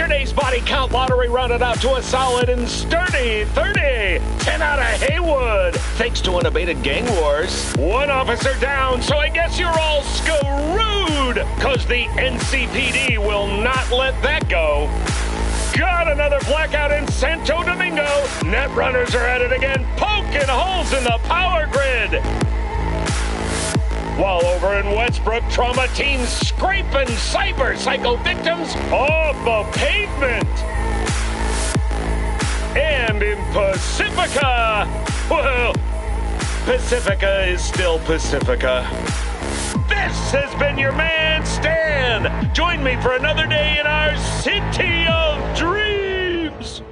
Yesterday's body count lottery rounded out to a solid and sturdy 30. 10 out of Haywood, thanks to unabated gang wars. One officer down, so I guess you're all screwed, cause the NCPD will not let that go. Got another blackout in Santo Domingo. Netrunners are at it again, poking holes in the power grid. While over in Westbrook, trauma teams scraping cyber psycho victims off the pavement. And in Pacifica, well, Pacifica is still Pacifica. This has been your man, Stan. Join me for another day in our city of dreams.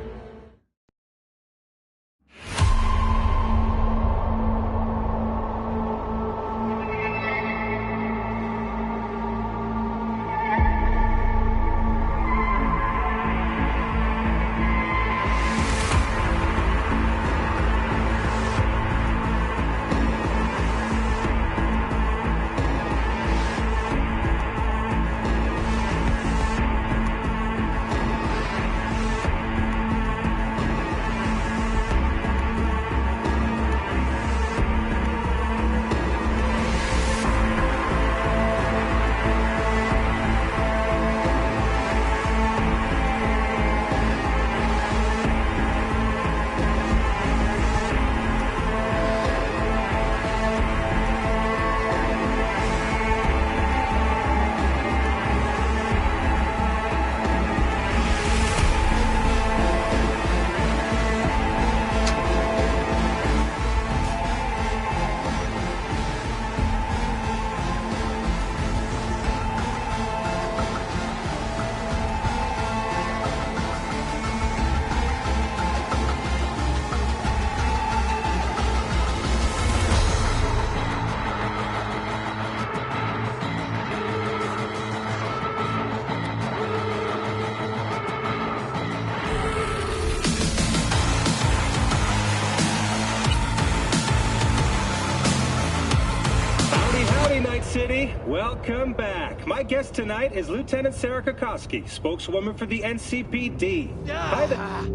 City, welcome back. My guest tonight is Lieutenant Sarah Kokoski, spokeswoman for the NCPD. Hi there.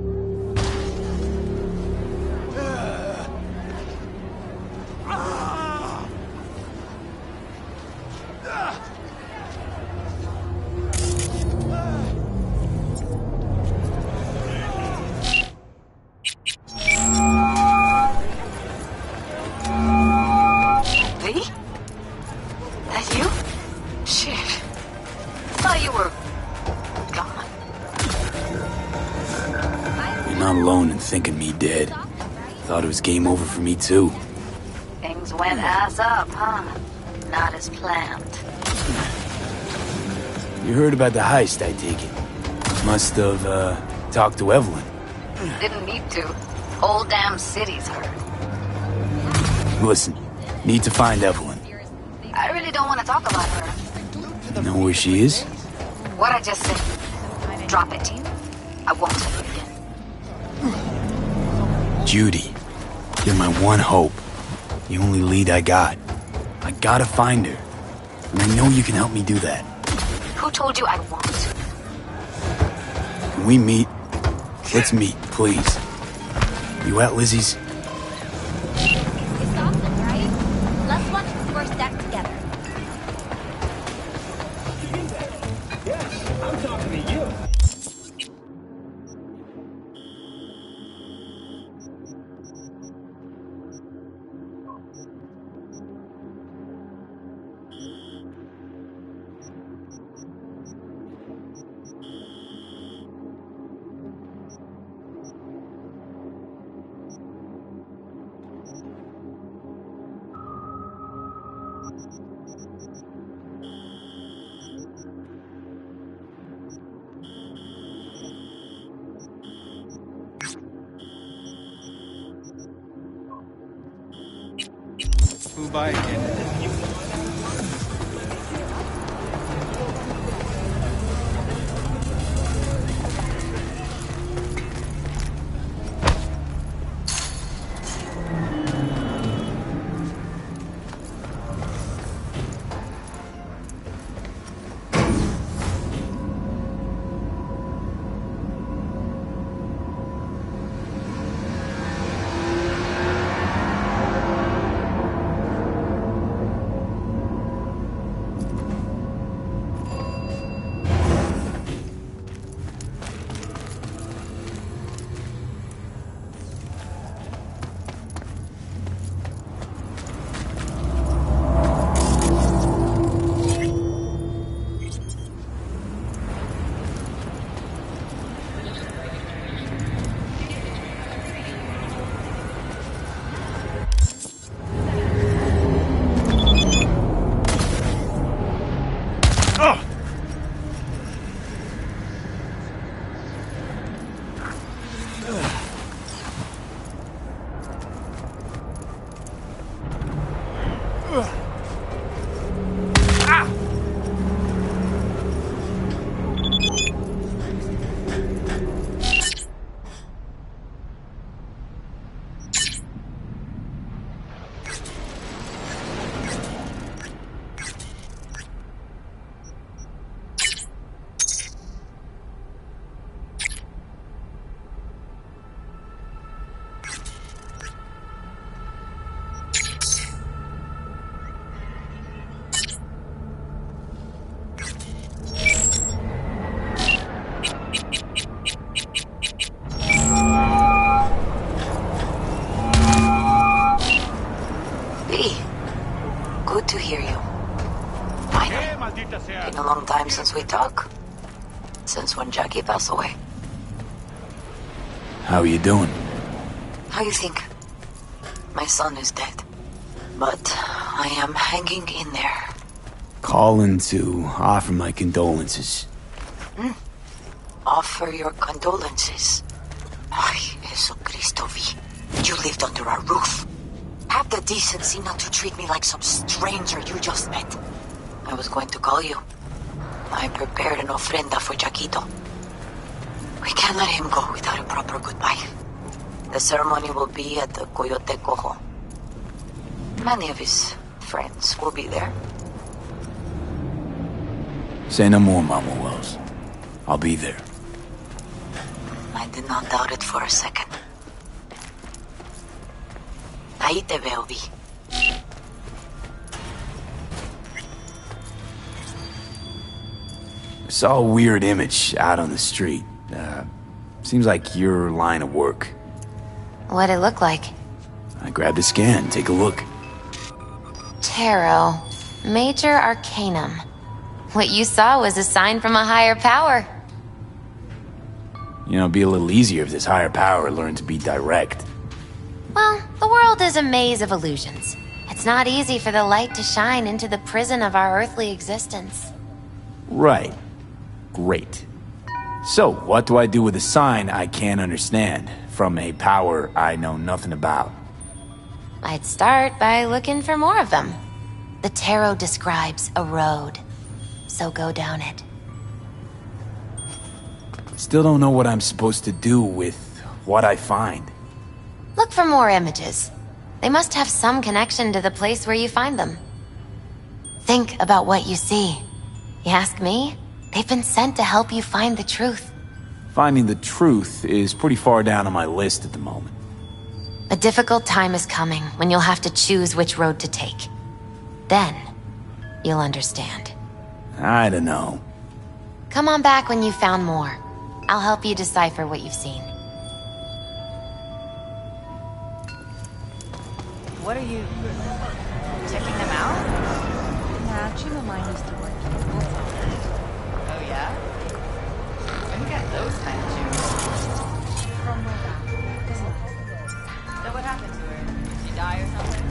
Thinking me dead. Thought it was game over for me too. Things went ass up, huh? Not as planned. You heard about the heist, I take it. Must have, talked to Evelyn. Didn't need to. Whole damn city's heard. Listen, need to find Evelyn. I really don't want to talk about her. Know where she is? What I just said. Drop it. I won't tell you again. Judy, you're my one hope. The only lead I got. I gotta find her. And I know you can help me do that. Who told you I won't? Can we meet? Let's meet, please. You at Lizzie's? It's awesome, right? Let's watch the first act together. Yes, I'm talking to you. Flew by again. Good to hear you. Finally. Been a long time since we talked. Since when Jackie passed away. How are you doing? How you think? My son is dead. But I am hanging in there. Calling to offer my condolences. Offer your condolences. Ay, Jesucristo V. You lived under our roof. Have the decency not to treat me like some stranger you just met. I was going to call you. I prepared an ofrenda for Jaquito. We can't let him go without a proper goodbye. The ceremony will be at the Coyote Cojo. Many of his friends will be there. Say no more, Mama Wells. I'll be there. I did not doubt it for a second. Ahí te veo, Vi. I saw a weird image out on the street. Seems like your line of work. What'd it look like? I grabbed the scan. Take a look. Tarot. Major Arcanum. What you saw was a sign from a higher power. You know, it'd be a little easier if this higher power learned to be direct. Well, the world is a maze of illusions. It's not easy for the light to shine into the prison of our earthly existence. Right. Great. So, what do I do with a sign I can't understand, from a power I know nothing about? I'd start by looking for more of them. The tarot describes a road, so go down it. Still don't know what I'm supposed to do with what I find. Look for more images. They must have some connection to the place where you find them. Think about what you see. You ask me? They've been sent to help you find the truth. Finding the truth is pretty far down on my list at the moment. A difficult time is coming when you'll have to choose which road to take. Then, you'll understand. I don't know. Come on back when you've found more. I'll help you decipher what you've seen. What are you... checking them out? Nah, actually mine used to work. That's all. Oh yeah? When you got those kind of shoes? From my back. So what happened to her? Did she die or something?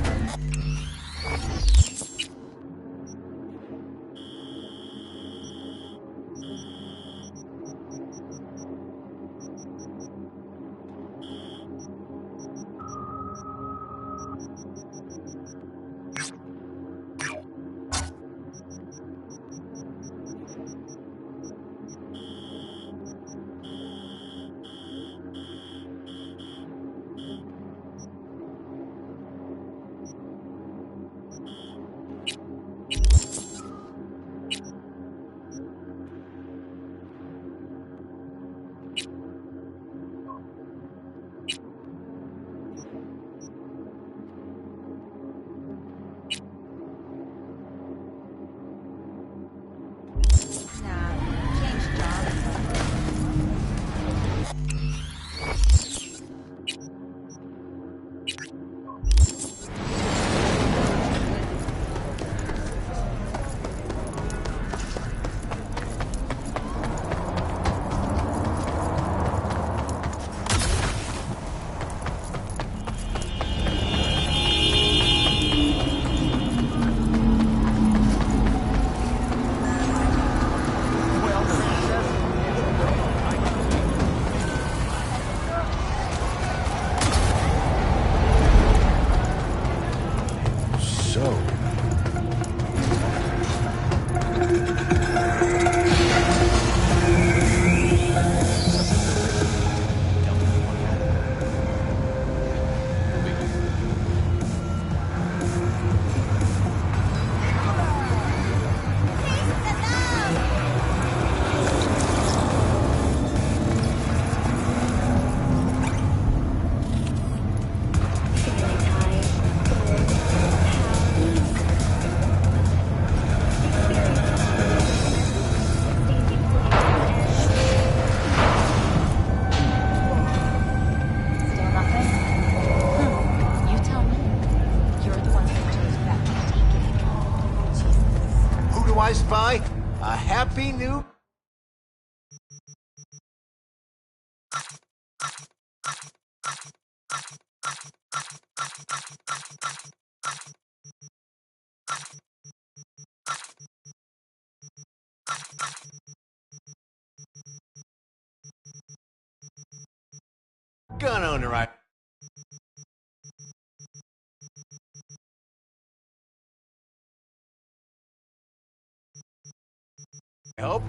surprised by a happy new... gun owner, I... help?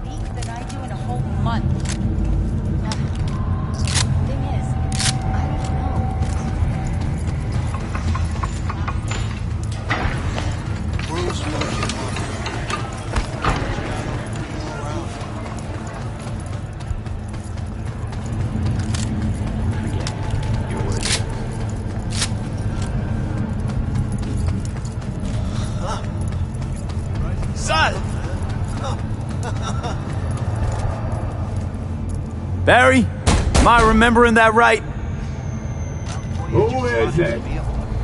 Week than I do in a whole month. Thing is, I don't know. Bruce looking. Barry? Am I remembering that right? Who is it?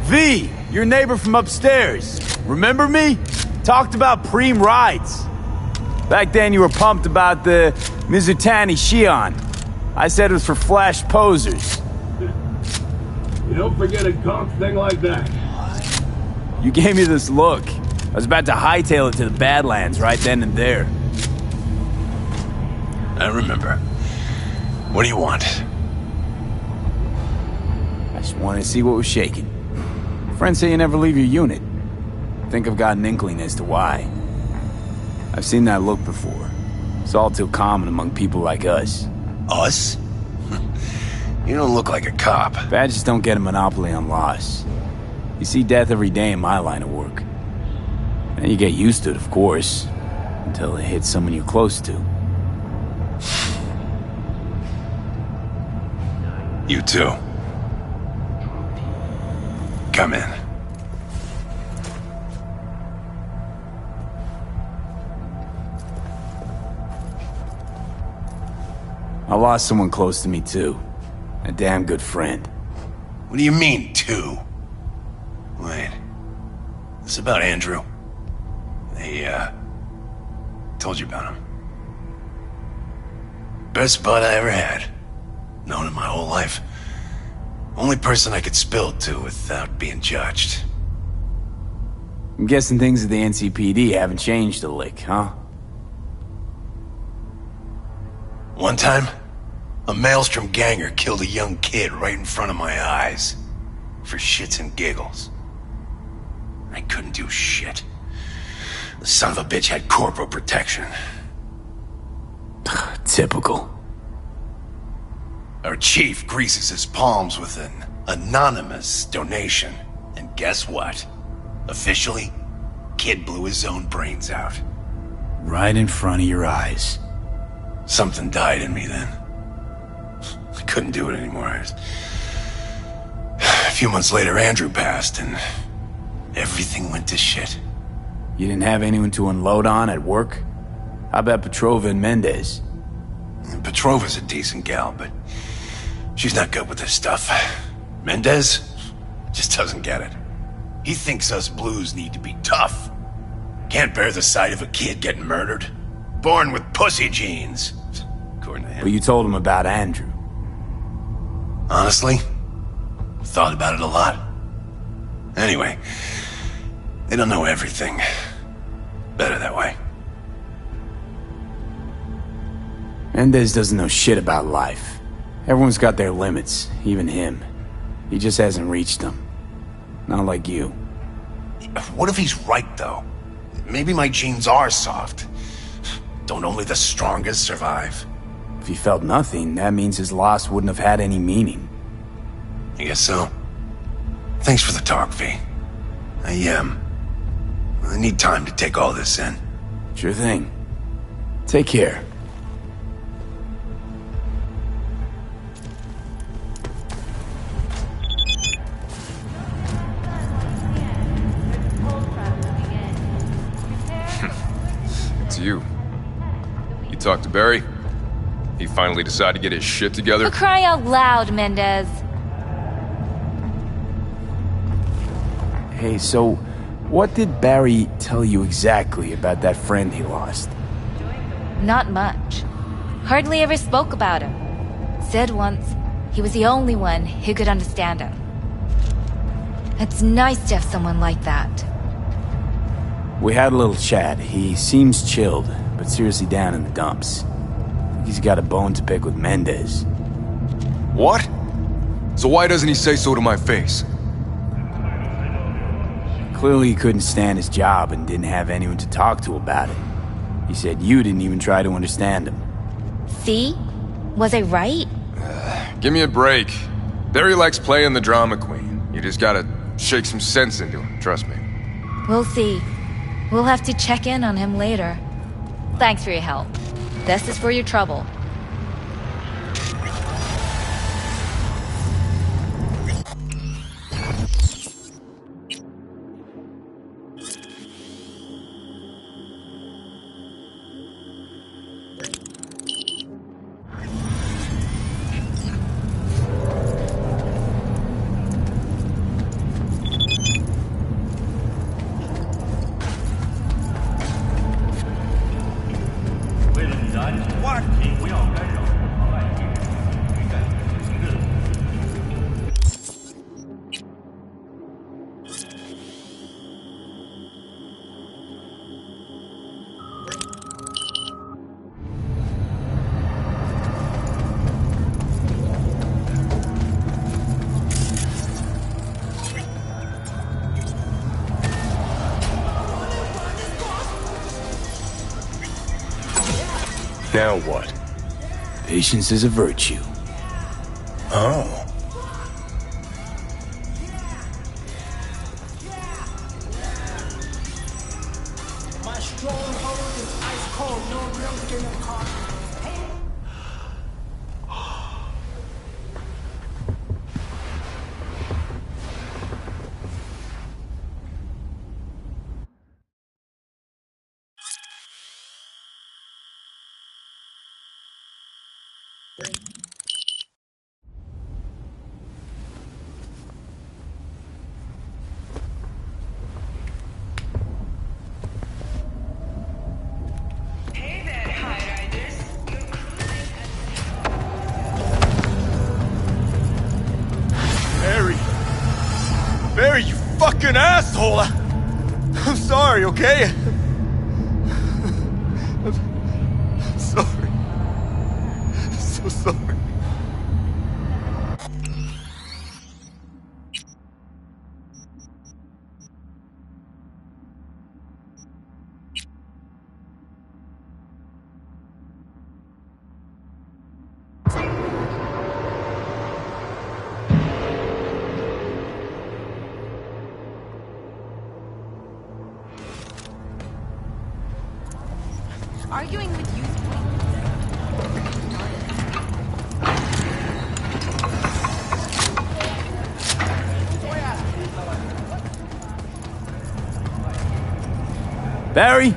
V, your neighbor from upstairs. Remember me? Talked about preem rides. Back then you were pumped about the Mizutani Shion. I said it was for flash posers. You don't forget a conk thing like that. You gave me this look. I was about to hightail it to the Badlands right then and there. I remember. What do you want? I just wanted to see what was shaking. Friends say you never leave your unit. Think I've got an inkling as to why. I've seen that look before. It's all too common among people like us. Us? You don't look like a cop. Badges don't get a monopoly on loss. You see death every day in my line of work. And you get used to it, of course, until it hits someone you're close to. You too. Come in. I lost someone close to me too. A damn good friend. What do you mean, two? Wait. This about Andrew? They, told you about him. Best bud I ever had. Known him my whole life. Only person I could spill it to without being judged. I'm guessing things at the NCPD haven't changed a lick, huh? One time, a Maelstrom ganger killed a young kid right in front of my eyes. For shits and giggles. I couldn't do shit. The son of a bitch had corporal protection. Typical. Our chief greases his palms with an anonymous donation. And guess what? Officially, kid blew his own brains out. Right in front of your eyes. Something died in me then. I couldn't do it anymore. A few months later, Andrew passed, and everything went to shit. You didn't have anyone to unload on at work? How about Petrova and Mendez? Petrova's a decent gal, but she's not good with this stuff. Mendez just doesn't get it. He thinks us blues need to be tough. Can't bear the sight of a kid getting murdered. Born with pussy genes, according to him. But you told him about Andrew. Honestly, thought about it a lot. Anyway, they don't know everything. Better that way. Mendez doesn't know shit about life. Everyone's got their limits, even him. He just hasn't reached them. Not like you. What if he's right, though? Maybe my genes are soft. Don't only the strongest survive? If he felt nothing, that means his loss wouldn't have had any meaning. I guess so. Thanks for the talk, V. I need time to take all this in. Sure thing. Take care. It's you. You talked to Barry? He finally decided to get his shit together? For crying out loud, Mendez. Hey, so what did Barry tell you exactly about that friend he lost? Not much. Hardly ever spoke about him. Said once, he was the only one who could understand him. It's nice to have someone like that. We had a little chat. He seems chilled, but seriously down in the dumps. I think he's got a bone to pick with Mendez. What? So why doesn't he say so to my face? Clearly he couldn't stand his job and didn't have anyone to talk to about it. He said you didn't even try to understand him. See? Was I right? Give me a break. Barry likes playing the drama queen. You just gotta shake some sense into him, trust me. We'll see. We'll have to check in on him later. Thanks for your help. This is for your trouble. Now what? Patience is a virtue. Oh. My stronghold is ice cold, no real skin of heart. Barry, you fucking asshole! I'm sorry, okay? I'm sorry. I'm so sorry. Arguing with you. Barry?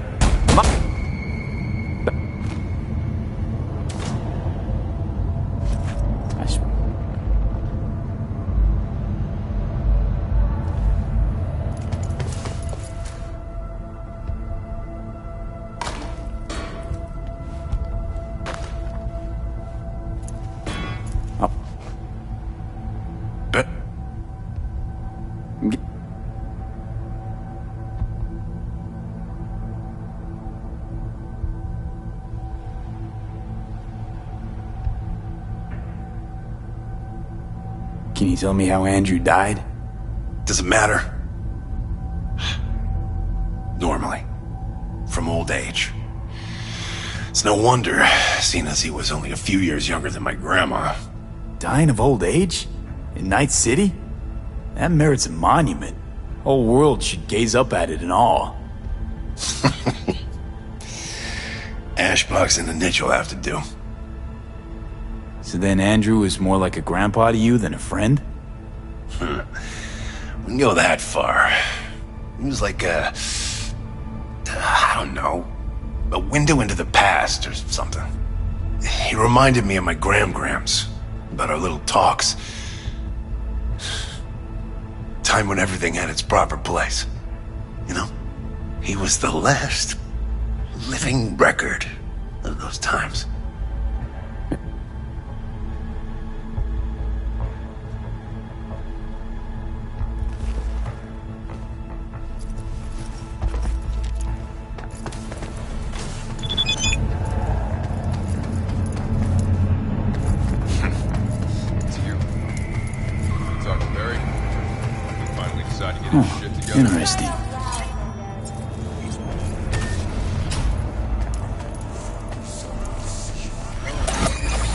Can you tell me how Andrew died? Does it matter? Normally. From old age. It's no wonder, seeing as he was only a few years younger than my grandma. Dying of old age? In Night City? That merits a monument. Whole world should gaze up at it in awe. Ashbox and the niche will have to do. So then Andrew was more like a grandpa to you than a friend? Wouldn't go that far. He was like I don't know, a window into the past or something. He reminded me of my grams, about our little talks. Time when everything had its proper place. You know? He was the last living record of those times. Interesting.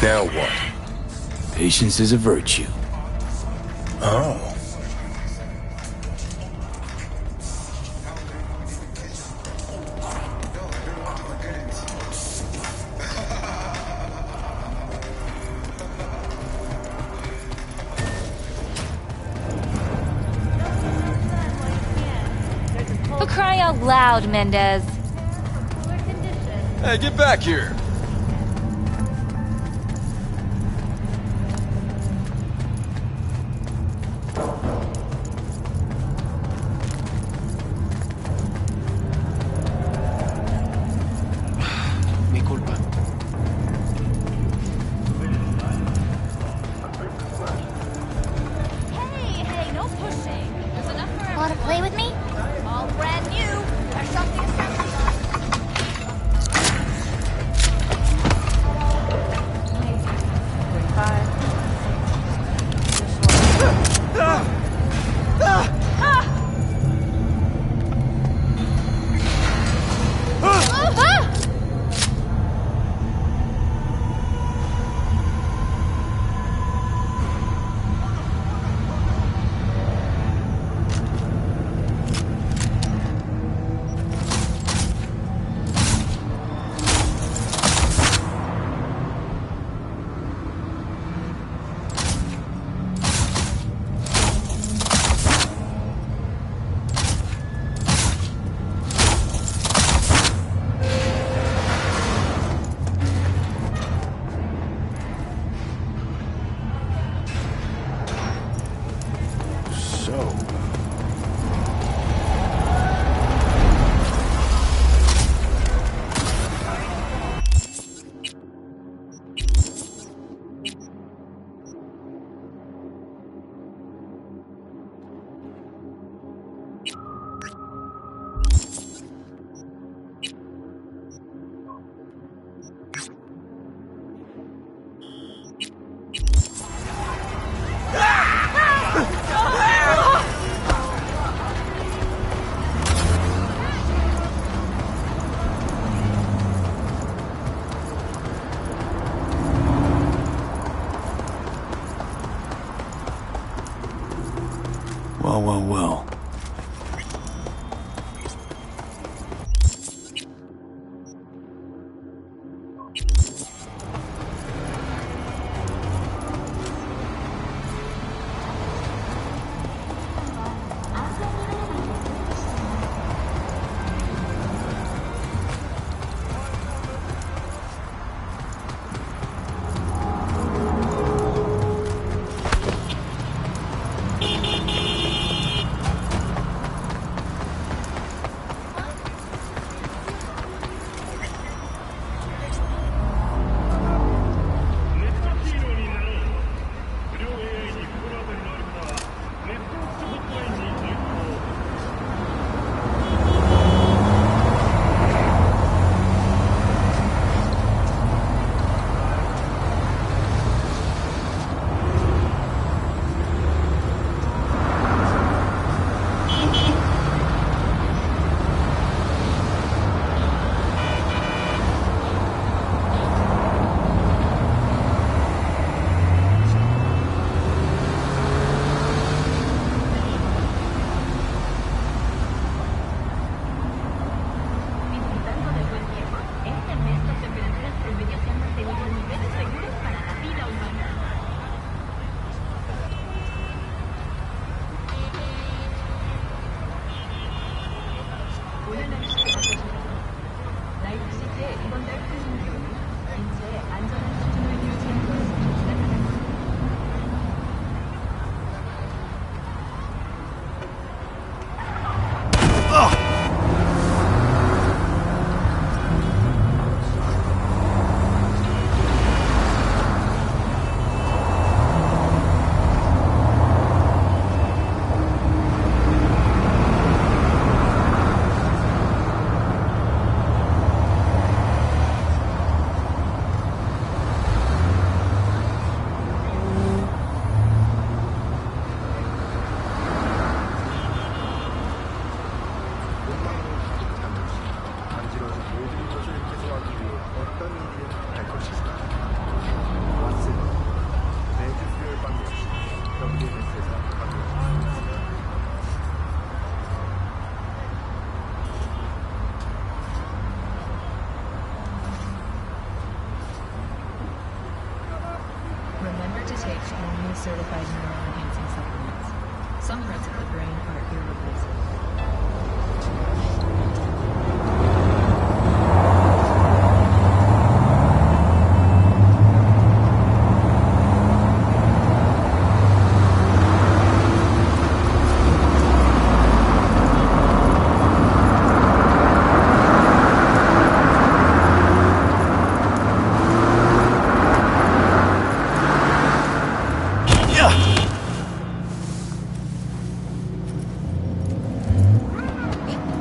Now what? Patience is a virtue. Oh. For crying out loud, Mendez. Hey, get back here! Mi culpa. Hey, no pushing. There's enough for everyone. Want to play with me? All brand new. There's something assembly on. Well. Remember to take only certified neural-enhancing supplements. Some parts of the brain are irreplaceable.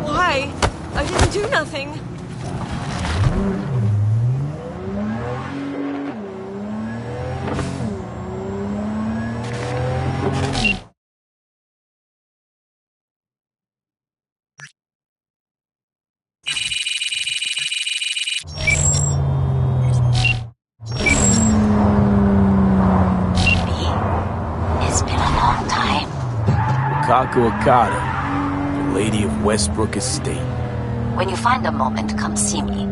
Why? I didn't do nothing. It's been a long time. Kaku Okada, the Lady of Westbrook Estate. When you find a moment, come see me.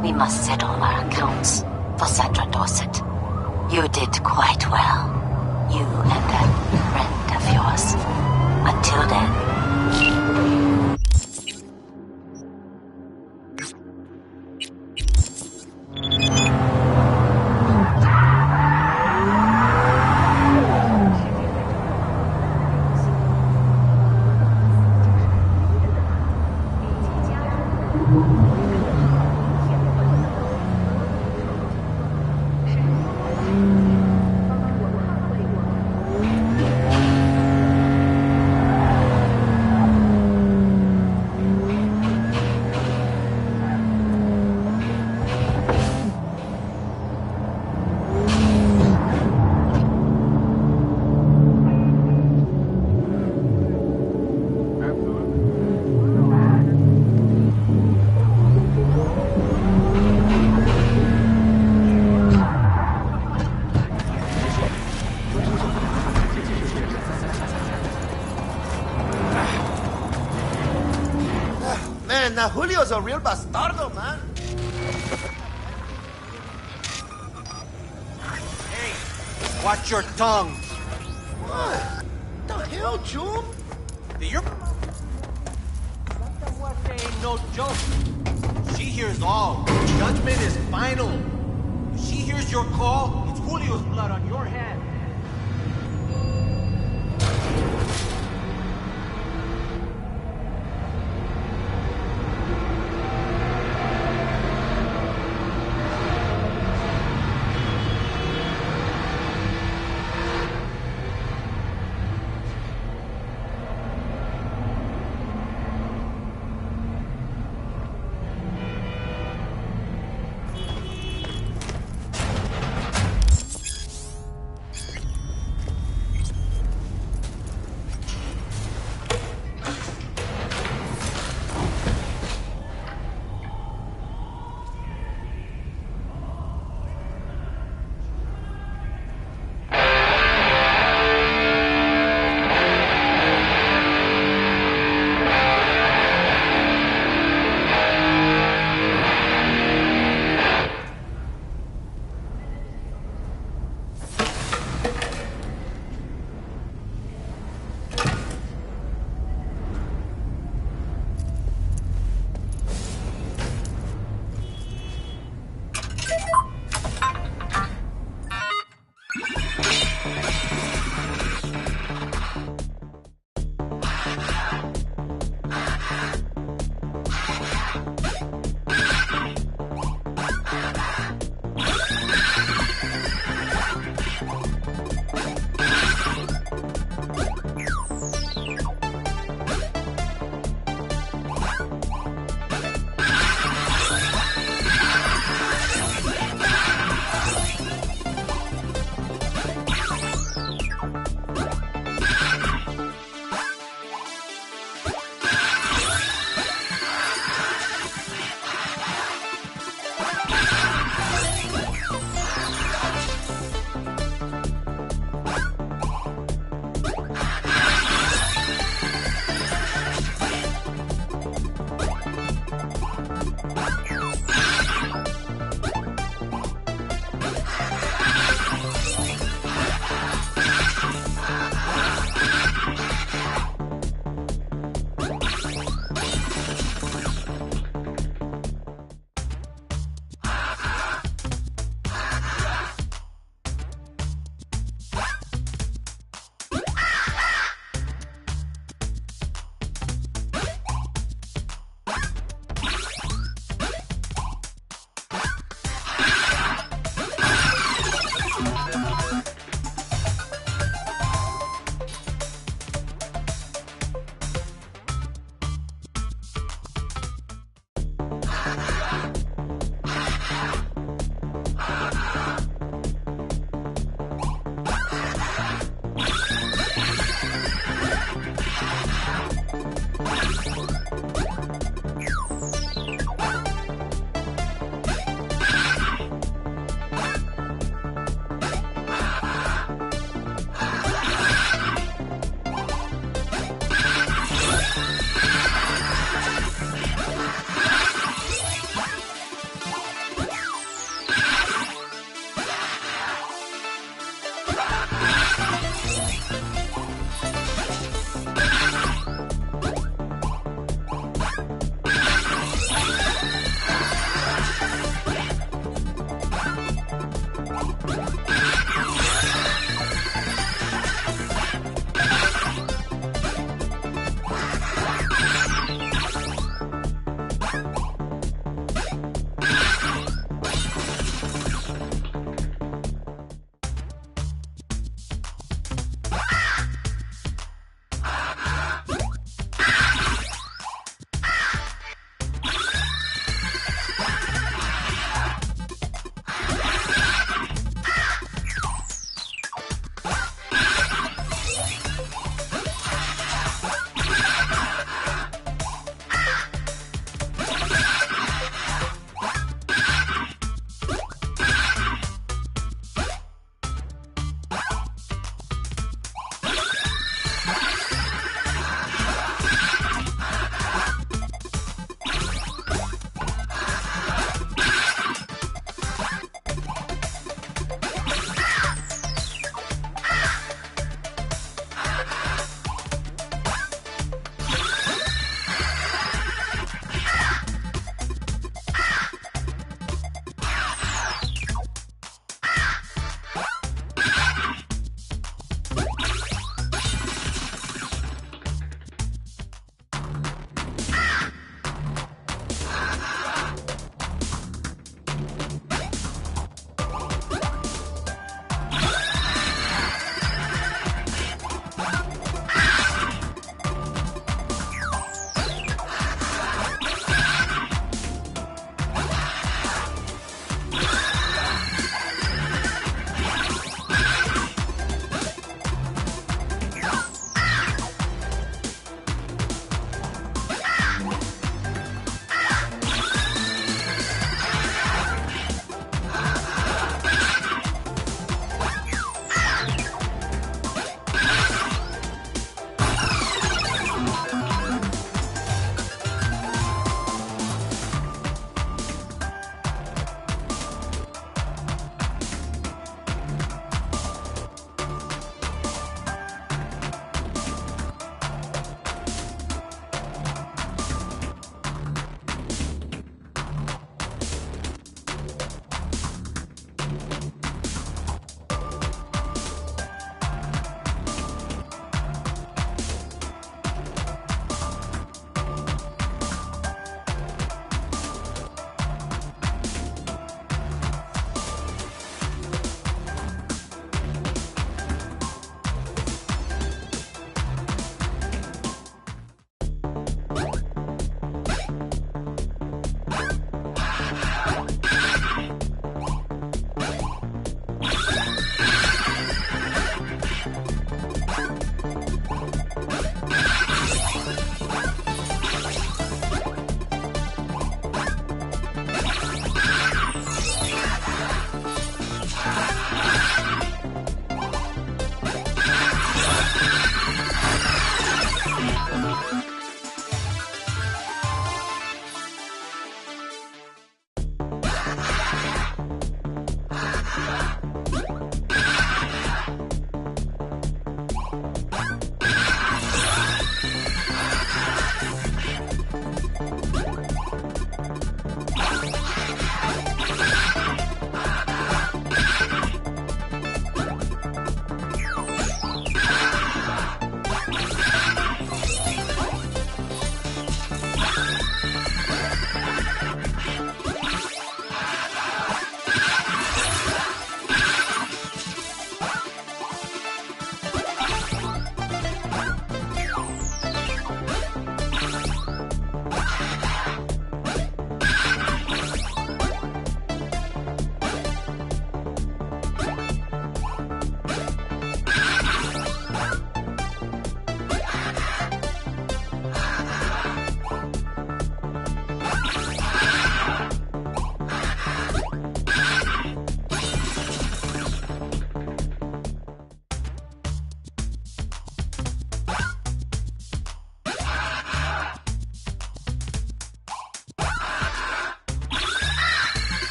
We must settle our accounts for Sandra Dorset. You did quite well. You and that friend of yours. Until then. Man, now Julio's a real bastardo, man. Hey, watch your tongue. What? The hell, June? You're... Santa Muerte ain't no joke. She hears all. Judgment is final. If she hears your call, it's Julio's blood on your hands.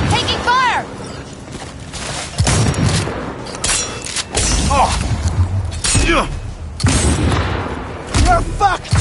Taking fire! You're fucked!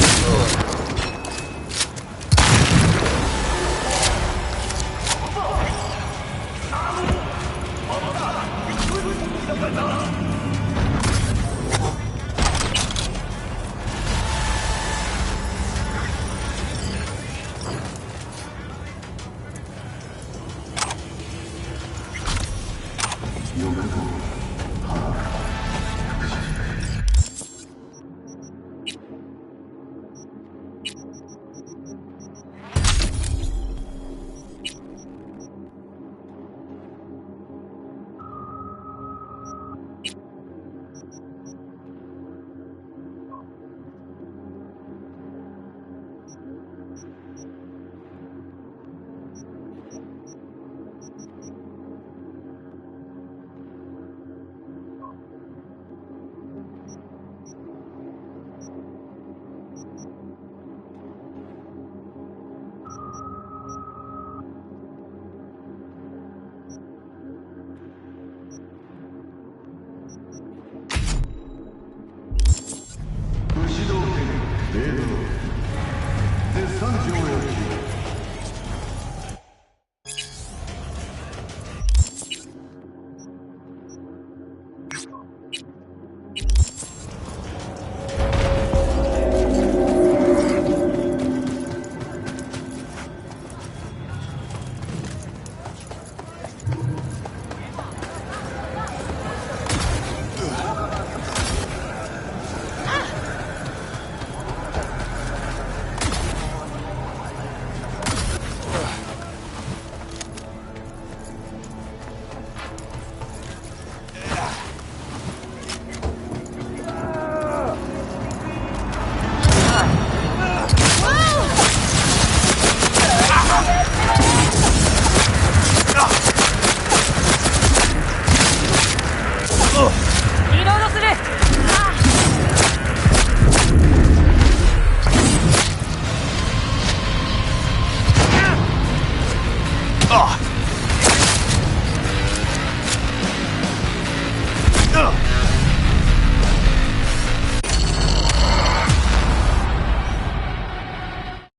絶賛上映